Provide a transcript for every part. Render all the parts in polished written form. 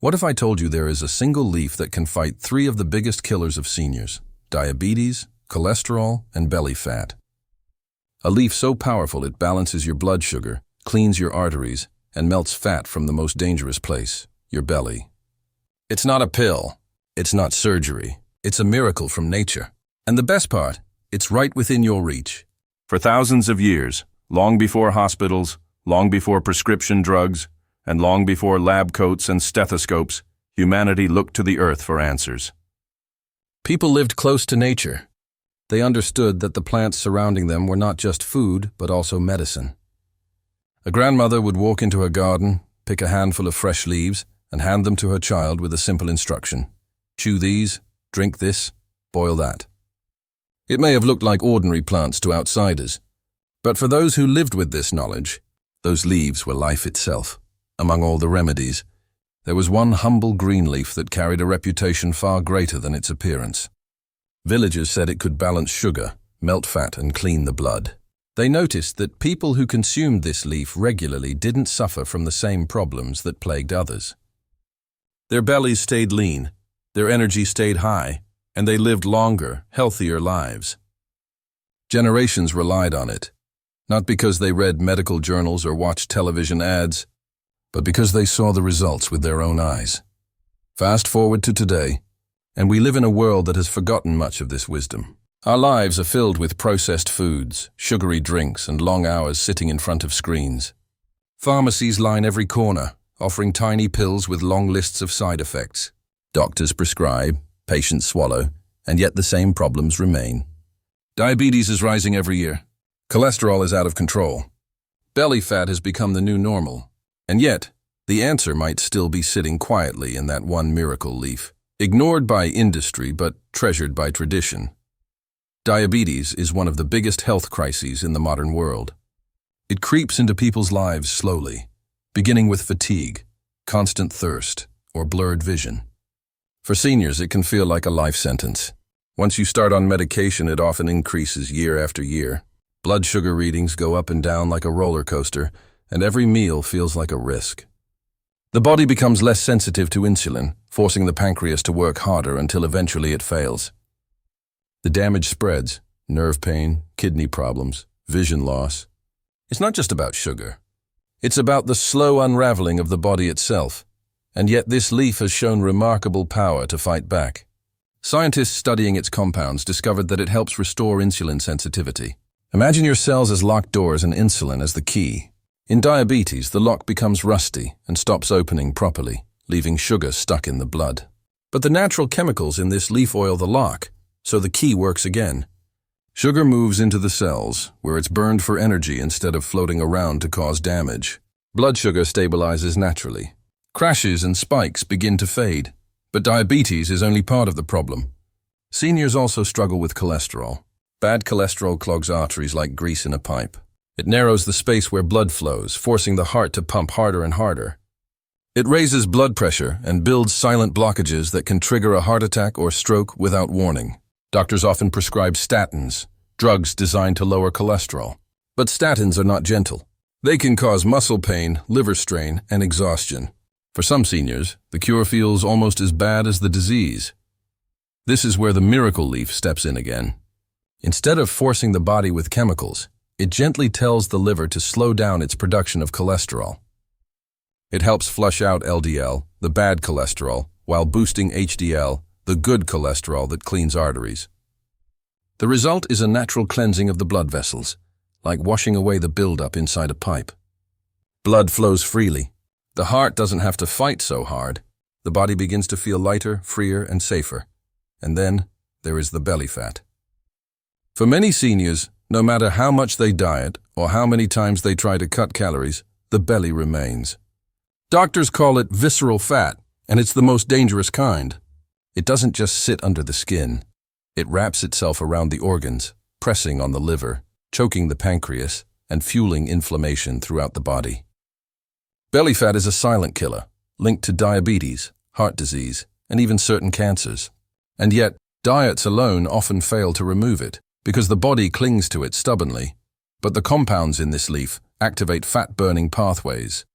What if I told you there is a single leaf that can fight three of the biggest killers of seniors: diabetes, cholesterol, and belly fat? A leaf so powerful it balances your blood sugar, cleans your arteries, and melts fat from the most dangerous place, your belly. It's not a pill. It's not surgery. It's a miracle from nature. And the best part, it's right within your reach. For thousands of years, long before hospitals, long before prescription drugs, and long before lab coats and stethoscopes, humanity looked to the earth for answers. People lived close to nature. They understood that the plants surrounding them were not just food, but also medicine. A grandmother would walk into her garden, pick a handful of fresh leaves, and hand them to her child with a simple instruction: chew these, drink this, boil that. It may have looked like ordinary plants to outsiders, but for those who lived with this knowledge, those leaves were life itself. Among all the remedies, there was one humble green leaf that carried a reputation far greater than its appearance. Villagers said it could balance sugar, melt fat, and clean the blood. They noticed that people who consumed this leaf regularly didn't suffer from the same problems that plagued others. Their bellies stayed lean, their energy stayed high, and they lived longer, healthier lives. Generations relied on it, not because they read medical journals or watched television ads, but because they saw the results with their own eyes. Fast forward to today, and we live in a world that has forgotten much of this wisdom. Our lives are filled with processed foods, sugary drinks, and long hours sitting in front of screens. Pharmacies line every corner, offering tiny pills with long lists of side effects. Doctors prescribe, patients swallow, and yet the same problems remain. Diabetes is rising every year. Cholesterol is out of control. Belly fat has become the new normal. And yet, the answer might still be sitting quietly in that one miracle leaf, ignored by industry but treasured by tradition. Diabetes is one of the biggest health crises in the modern world. It creeps into people's lives slowly, beginning with fatigue, constant thirst, or blurred vision. For seniors, it can feel like a life sentence. Once you start on medication, it often increases year after year. Blood sugar readings go up and down like a roller coaster, and every meal feels like a risk. The body becomes less sensitive to insulin, forcing the pancreas to work harder until eventually it fails. The damage spreads: nerve pain, kidney problems, vision loss. It's not just about sugar. It's about the slow unraveling of the body itself. And yet this leaf has shown remarkable power to fight back. Scientists studying its compounds discovered that it helps restore insulin sensitivity. Imagine your cells as locked doors and insulin as the key. In diabetes, the lock becomes rusty and stops opening properly, leaving sugar stuck in the blood. But the natural chemicals in this leaf oil the lock, so the key works again. Sugar moves into the cells, where it's burned for energy instead of floating around to cause damage. Blood sugar stabilizes naturally. Crashes and spikes begin to fade, but diabetes is only part of the problem. Seniors also struggle with cholesterol. Bad cholesterol clogs arteries like grease in a pipe. It narrows the space where blood flows, forcing the heart to pump harder and harder. It raises blood pressure and builds silent blockages that can trigger a heart attack or stroke without warning. Doctors often prescribe statins, drugs designed to lower cholesterol. But statins are not gentle. They can cause muscle pain, liver strain, and exhaustion. For some seniors, the cure feels almost as bad as the disease. This is where the miracle leaf steps in again. Instead of forcing the body with chemicals, it gently tells the liver to slow down its production of cholesterol. It helps flush out LDL, the bad cholesterol, while boosting HDL, the good cholesterol that cleans arteries. The result is a natural cleansing of the blood vessels, like washing away the buildup inside a pipe. Blood flows freely. The heart doesn't have to fight so hard. The body begins to feel lighter, freer, and safer. And then there is the belly fat. For many seniors, no matter how much they diet or how many times they try to cut calories, the belly remains. Doctors call it visceral fat, and it's the most dangerous kind. It doesn't just sit under the skin. It wraps itself around the organs, pressing on the liver, choking the pancreas, and fueling inflammation throughout the body. Belly fat is a silent killer, linked to diabetes, heart disease, and even certain cancers. And yet, diets alone often fail to remove it, because the body clings to it stubbornly. But the compounds in this leaf activate fat-burning pathways.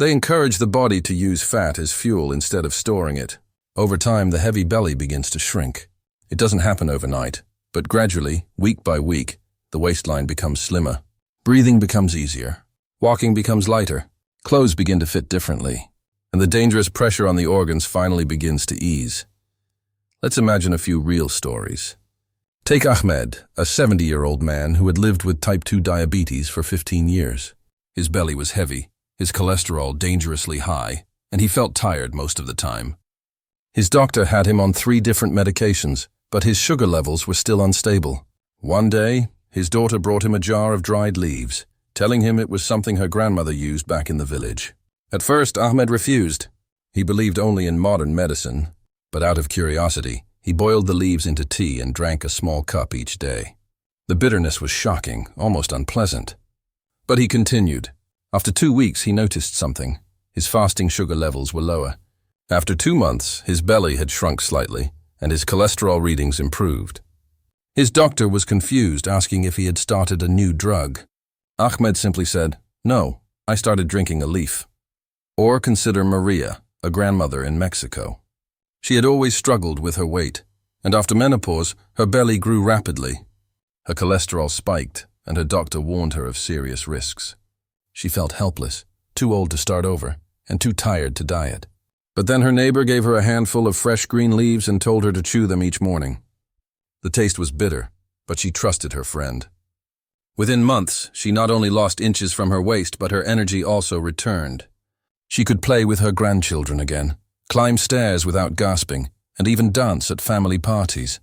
They encourage the body to use fat as fuel instead of storing it. Over time, the heavy belly begins to shrink. It doesn't happen overnight, but gradually, week by week, the waistline becomes slimmer. Breathing becomes easier. Walking becomes lighter. Clothes begin to fit differently. And the dangerous pressure on the organs finally begins to ease. Let's imagine a few real stories. Take Ahmed, a 70-year-old man who had lived with type 2 diabetes for 15 years. His belly was heavy, his cholesterol dangerously high, and he felt tired most of the time. His doctor had him on 3 different medications, but his sugar levels were still unstable. One day, his daughter brought him a jar of dried leaves, telling him it was something her grandmother used back in the village. At first, Ahmed refused. He believed only in modern medicine, but out of curiosity, he boiled the leaves into tea and drank a small cup each day. The bitterness was shocking, almost unpleasant. But he continued. After 2 weeks, he noticed something. His fasting sugar levels were lower. After 2 months, his belly had shrunk slightly, and his cholesterol readings improved. His doctor was confused, asking if he had started a new drug. Ahmed simply said, "No, I started drinking a leaf." Or consider Maria, a grandmother in Mexico. She had always struggled with her weight, and after menopause, her belly grew rapidly. Her cholesterol spiked, and her doctor warned her of serious risks. She felt helpless, too old to start over, and too tired to diet. But then her neighbor gave her a handful of fresh green leaves and told her to chew them each morning. The taste was bitter, but she trusted her friend. Within months, she not only lost inches from her waist, but her energy also returned. She could play with her grandchildren again, climb stairs without gasping, and even dance at family parties.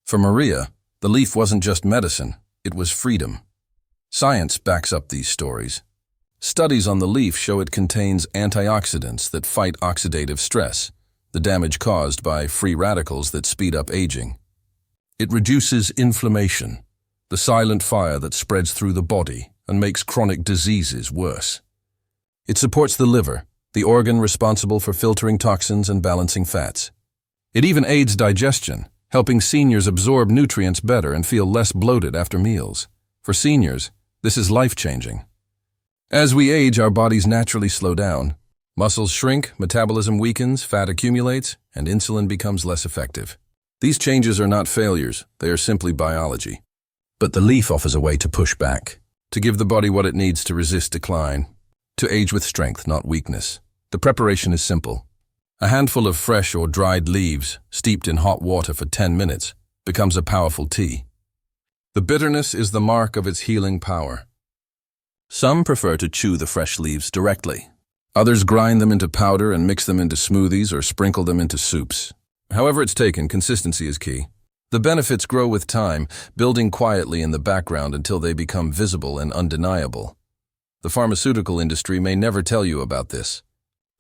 For Maria, the leaf wasn't just medicine, it was freedom. Science backs up these stories. Studies on the leaf show it contains antioxidants that fight oxidative stress, the damage caused by free radicals that speed up aging. It reduces inflammation, the silent fire that spreads through the body and makes chronic diseases worse. It supports the liver, the organ responsible for filtering toxins and balancing fats. It even aids digestion, helping seniors absorb nutrients better and feel less bloated after meals. For seniors, this is life-changing. As we age, our bodies naturally slow down. Muscles shrink, metabolism weakens, fat accumulates, and insulin becomes less effective. These changes are not failures, they are simply biology. But the leaf offers a way to push back, to give the body what it needs to resist decline, to age with strength, not weakness. The preparation is simple. A handful of fresh or dried leaves, steeped in hot water for 10 minutes, becomes a powerful tea. The bitterness is the mark of its healing power. Some prefer to chew the fresh leaves directly. Others grind them into powder and mix them into smoothies or sprinkle them into soups. However it's taken, consistency is key. The benefits grow with time, building quietly in the background until they become visible and undeniable. The pharmaceutical industry may never tell you about this.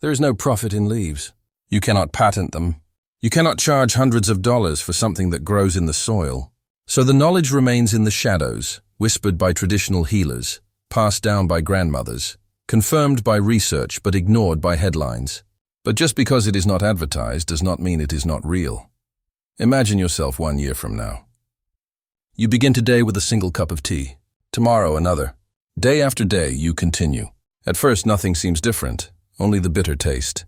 There is no profit in leaves. You cannot patent them. You cannot charge hundreds of dollars for something that grows in the soil. So the knowledge remains in the shadows, whispered by traditional healers, passed down by grandmothers, confirmed by research but ignored by headlines. But just because it is not advertised does not mean it is not real. Imagine yourself 1 year from now. You begin today with a single cup of tea. Tomorrow another. Day after day you continue. At first nothing seems different, only the bitter taste.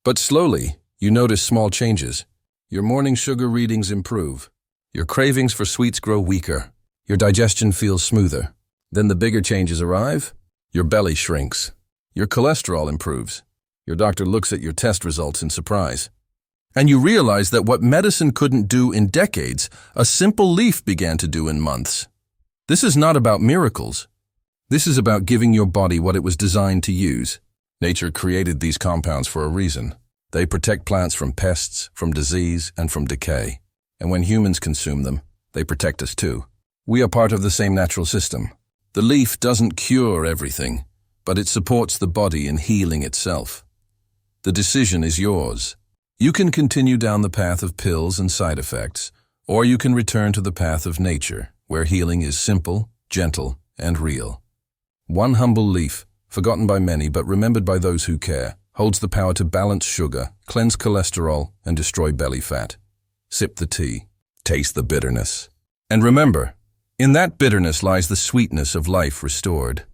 But slowly you notice small changes. Your morning sugar readings improve. Your cravings for sweets grow weaker. Your digestion feels smoother. Then the bigger changes arrive. Your belly shrinks. Your cholesterol improves. Your doctor looks at your test results in surprise. And you realize that what medicine couldn't do in decades, a simple leaf began to do in months. This is not about miracles. This is about giving your body what it was designed to use. Nature created these compounds for a reason. They protect plants from pests, from disease, and from decay. And when humans consume them, they protect us too. We are part of the same natural system. The leaf doesn't cure everything, but it supports the body in healing itself. The decision is yours. You can continue down the path of pills and side effects, or you can return to the path of nature, where healing is simple, gentle, and real. One humble leaf, forgotten by many but remembered by those who care, holds the power to balance sugar, cleanse cholesterol, and destroy belly fat. Sip the tea. Taste the bitterness. And remember, in that bitterness lies the sweetness of life restored.